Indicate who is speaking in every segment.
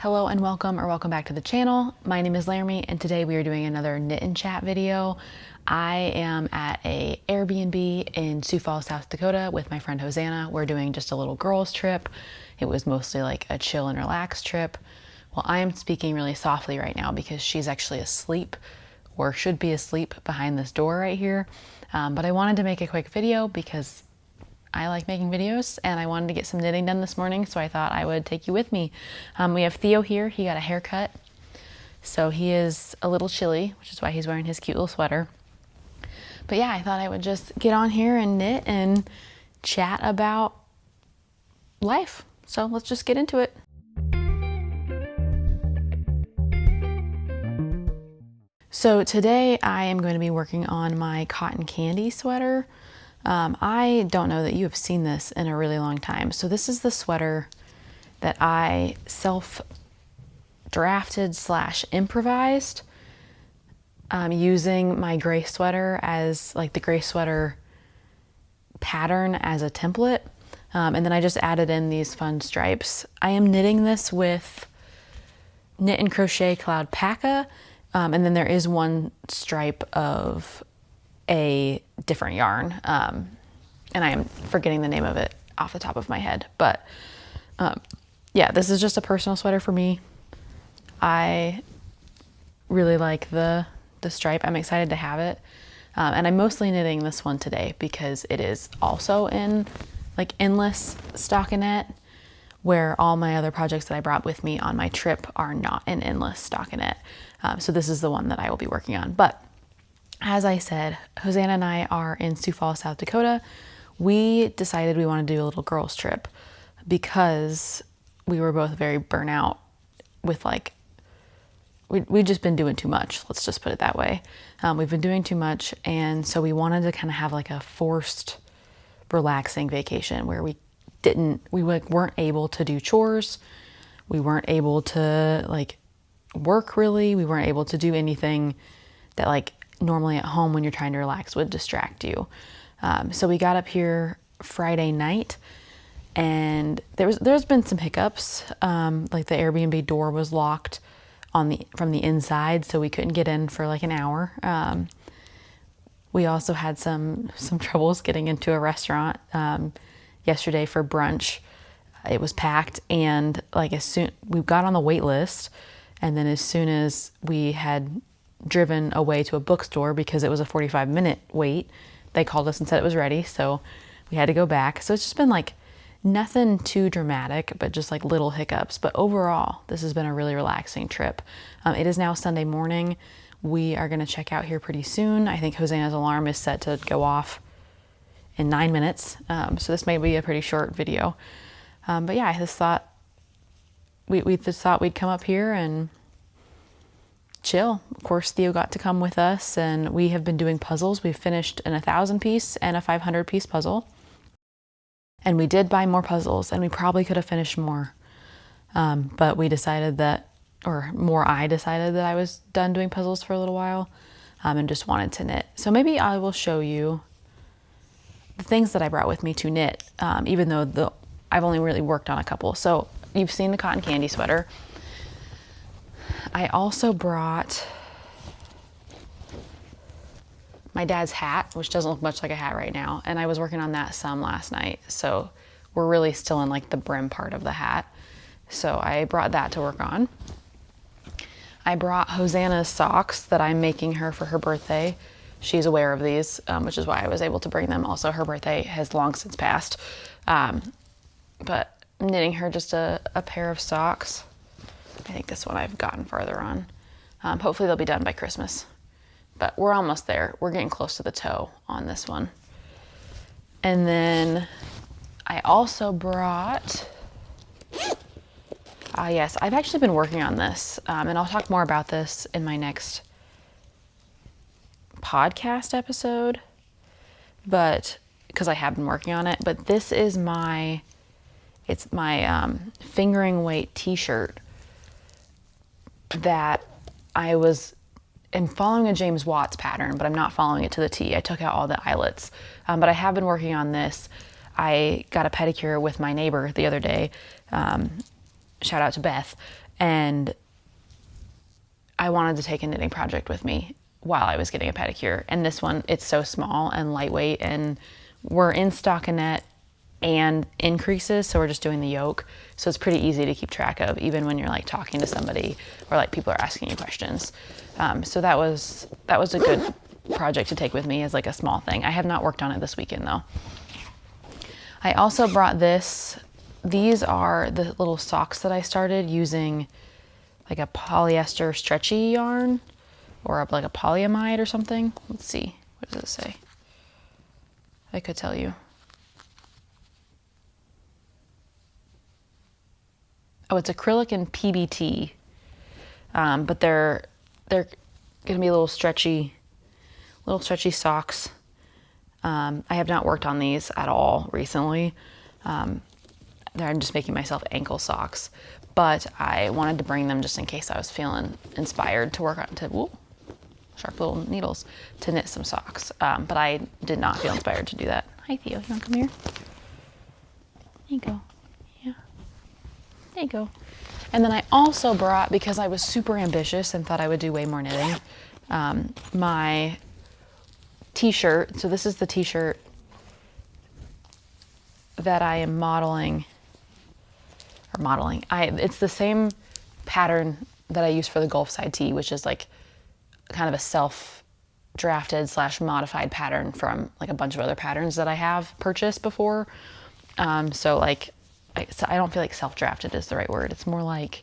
Speaker 1: Hello and welcome back to the channel. My name is Laramie and today we are doing another knit and chat video. I am at a Airbnb in Sioux Falls, South Dakota with my friend Hosanna. We're doing just a little girls trip. It was mostly like a chill and relax trip. Well, I am speaking really softly right now because she's actually asleep or should be asleep behind this door right here. But I wanted to make a quick video because I like making videos and I wanted to get some knitting done this morning, so I thought I would take you with me. We have Theo here. He got a haircut, so he is a little chilly, which is why he's wearing his cute little sweater. But yeah, I thought I would just get on here and knit and chat about life. So let's just get into it. So today I am going to be working on my cotton candy sweater. I don't know that you have seen this in a really long time. So this is the sweater that I self-drafted / improvised using my gray sweater as like the gray sweater pattern as a template. And then I just added in these fun stripes. I am knitting this with Knit and Crochet Cloud Paca. And then there is one stripe of a different yarn, and I am forgetting the name of it off the top of my head, but yeah, this is just a personal sweater for me. I really like the stripe. I'm excited to have it, and I'm mostly knitting this one today because it is also in like endless stockinette, where all my other projects that I brought with me on my trip are not in endless stockinette. So this is the one that I will be working on. But as I said, Hosanna and I are in Sioux Falls, South Dakota. We decided we want to do a little girls trip because we were both very burnt out with we've just been doing too much. Let's just put it that way. We've been doing too much. And so we wanted to kind of have like a forced relaxing vacation where we weren't able to do chores. We weren't able to like work really. We weren't able to do anything that like normally at home when you're trying to relax would distract you. So we got up here Friday night and there's been some hiccups. Like the Airbnb door was locked from the inside, so we couldn't get in for like an hour. We also had some troubles getting into a restaurant yesterday for brunch. It was packed, and like we got on the wait list, and then as soon as we had driven away to a bookstore because it was a 45-minute wait, they called us and said it was ready, so we had to go back. So it's just been like nothing too dramatic, but just like little hiccups. But overall, this has been a really relaxing trip. It is now Sunday morning. We are going to check out here pretty soon. I think Hosanna's alarm is set to go off in 9 minutes, so this may be a pretty short video. But yeah, I just thought we just thought we'd come up here and chill. Of course, Theo got to come with us, and we have been doing puzzles. We've finished an 1,000-piece and a 500-piece puzzle, and we did buy more puzzles, and we probably could have finished more, but I decided that I was done doing puzzles for a little while, and just wanted to knit. So maybe I will show you the things that I brought with me to knit, even though I've only really worked on a couple. So you've seen the cotton candy sweater. I also brought my dad's hat, which doesn't look much like a hat right now, and I was working on that some last night, so we're really still in like the brim part of the hat. So I brought that to work on. I brought Hosanna's socks that I'm making her for her birthday. She's aware of these, which is why I was able to bring them. Also, her birthday has long since passed, but I'm knitting her just a pair of socks. I think this one I've gotten farther on. Hopefully they'll be done by Christmas, but we're almost there. We're getting close to the toe on this one. And then I also brought, yes, I've actually been working on this, and I'll talk more about this in my next podcast episode, but because I have been working on it. But this is my fingering weight t-shirt that I'm following a James Watts pattern, but I'm not following it to the T. I took out all the eyelets, but I have been working on this. I got a pedicure with my neighbor the other day. Shout out to Beth. And I wanted to take a knitting project with me while I was getting a pedicure. And this one, it's so small and lightweight, and we're in stockinette and increases, so we're just doing the yoke. So it's pretty easy to keep track of, even when you're like talking to somebody or like people are asking you questions. So that was a good project to take with me as like a small thing. I have not worked on it this weekend though. I also brought this. These are the little socks that I started using, like a polyester stretchy yarn or like a polyamide or something. Let's see, what does it say? I could tell you. Oh, it's acrylic and PBT, but they're gonna be little stretchy socks. I have not worked on these at all recently. I'm just making myself ankle socks, but I wanted to bring them just in case I was feeling inspired to work on, sharp little needles, to knit some socks. But I did not feel inspired to do that. Hi Theo, you wanna come here? There you go. Yeah, there you go. And then I also brought, because I was super ambitious and thought I would do way more knitting, my t-shirt. So this is the t-shirt that I am modeling. It's the same pattern that I use for the Gulf side tee, which is like kind of a self-drafted / modified pattern from like a bunch of other patterns that I have purchased before. So like, I don't feel like self-drafted is the right word. It's more like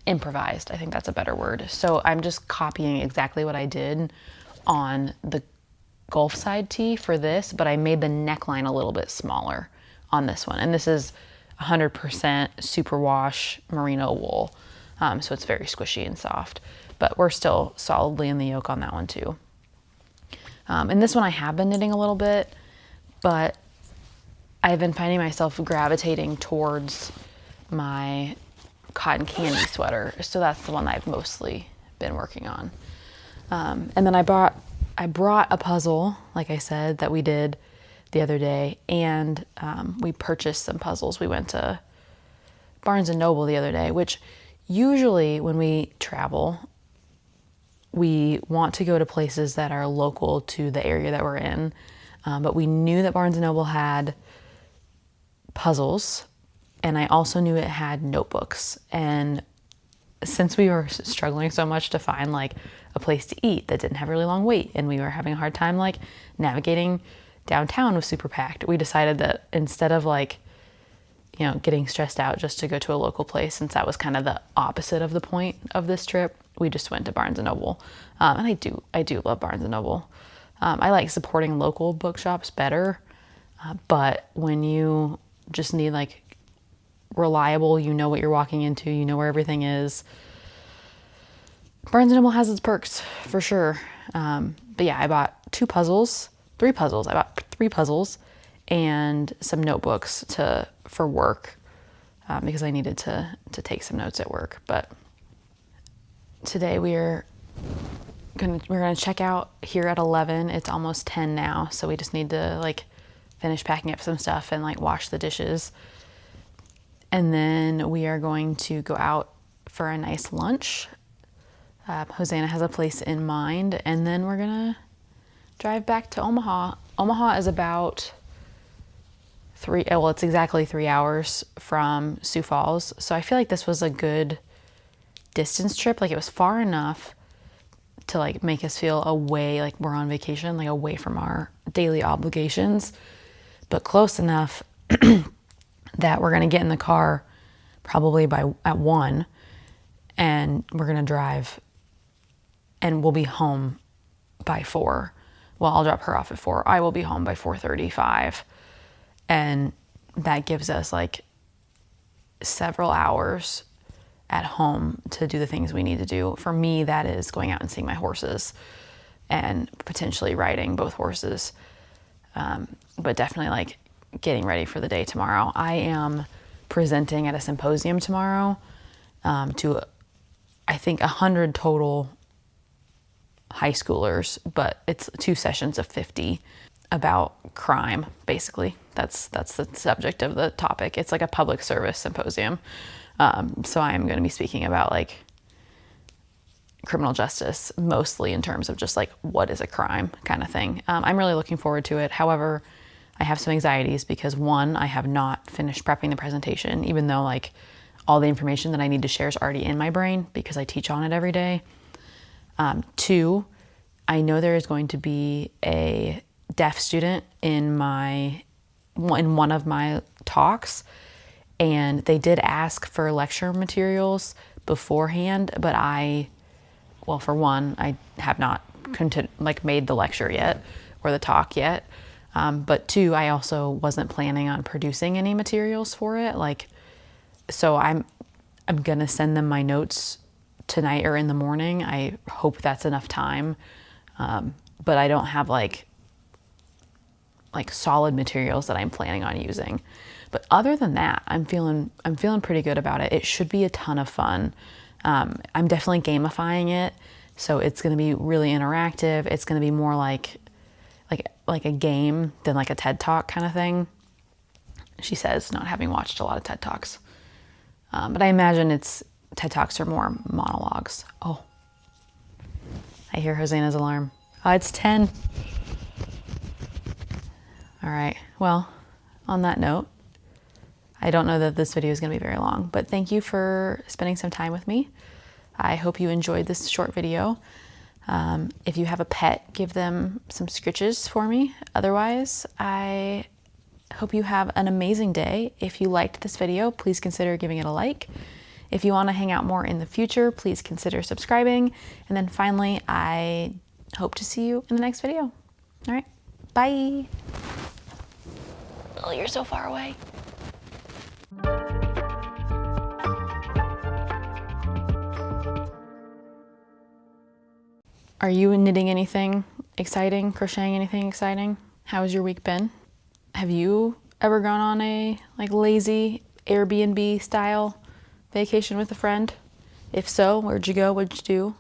Speaker 1: improvised. I think that's a better word. So I'm just copying exactly what I did on the Gulf side tee for this, but I made the neckline a little bit smaller on this one. And this is 100% superwash merino wool. So it's very squishy and soft, but we're still solidly in the yoke on that one too. And this one I have been knitting a little bit, but I've been finding myself gravitating towards my cotton candy sweater. So that's the one that I've mostly been working on. And then I brought a puzzle, like I said, that we did the other day, and we purchased some puzzles. We went to Barnes and Noble the other day, which usually when we travel, we want to go to places that are local to the area that we're in. But we knew that Barnes and Noble had puzzles, and I also knew it had notebooks. And since we were struggling so much to find like a place to eat that didn't have a really long wait, and we were having a hard time like navigating downtown was super packed, we decided that instead of like, you know, getting stressed out just to go to a local place, since that was kind of the opposite of the point of this trip, we just went to Barnes and Noble. And I do love Barnes and Noble. I like supporting local bookshops better, but when you just need like reliable, you know what you're walking into, you know where everything is, Barnes & Noble has its perks for sure. But yeah, I bought three puzzles. I bought 3 puzzles and some notebooks for work, because I needed to take some notes at work. But today we're gonna check out here at 11. It's almost 10 now, so we just need to like finish packing up some stuff and like wash the dishes. And then we are going to go out for a nice lunch. Hosanna has a place in mind, and then we're gonna drive back to Omaha. Omaha is about it's exactly 3 hours from Sioux Falls. So I feel like this was a good distance trip. Like it was far enough to like make us feel away, like we're on vacation, like away from our daily obligations, but close enough that we're gonna get in the car probably at 1, and we're gonna drive, and we'll be home by 4. Well, I'll drop her off at 4. I will be home by 4:35, and that gives us like several hours at home to do the things we need to do. For me, that is going out and seeing my horses and potentially riding both horses, but definitely like getting ready for the day tomorrow. I am presenting at a symposium tomorrow to I think 100 total high schoolers, but it's 2 sessions of 50 about crime, basically. That's the subject of the topic. It's like a public service symposium. So I am going to be speaking about like criminal justice, mostly in terms of just like what is a crime kind of thing. I'm really looking forward to it. However, I have some anxieties because one, I have not finished prepping the presentation, even though like all the information that I need to share is already in my brain because I teach on it every day. Two, I know there is going to be a deaf student in one of my talks, and they did ask for lecture materials beforehand, but well, for one, I have not made the lecture yet or the talk yet. But two, I also wasn't planning on producing any materials for it. So I'm gonna send them my notes tonight or in the morning. I hope that's enough time. But I don't have like solid materials that I'm planning on using. But other than that, I'm feeling pretty good about it. It should be a ton of fun. I'm definitely gamifying it, so it's going to be really interactive. It's going to be more like a game than like a TED Talk kind of thing. She says, not having watched a lot of TED Talks, but I imagine TED Talks are more monologues. Oh, I hear Hosanna's alarm. It's 10. All right. Well, on that note, I don't know that this video is going to be very long, but thank you for spending some time with me. I hope you enjoyed this short video. If you have a pet, give them some scritches for me. Otherwise, I hope you have an amazing day. If you liked this video, please consider giving it a like. If you want to hang out more in the future, please consider subscribing. And then finally, I hope to see you in the next video. All right, bye. Oh, you're so far away. Are you knitting anything exciting, crocheting anything exciting? How has your week been? Have you ever gone on a lazy Airbnb style vacation with a friend? If so, where'd you go? What'd you do?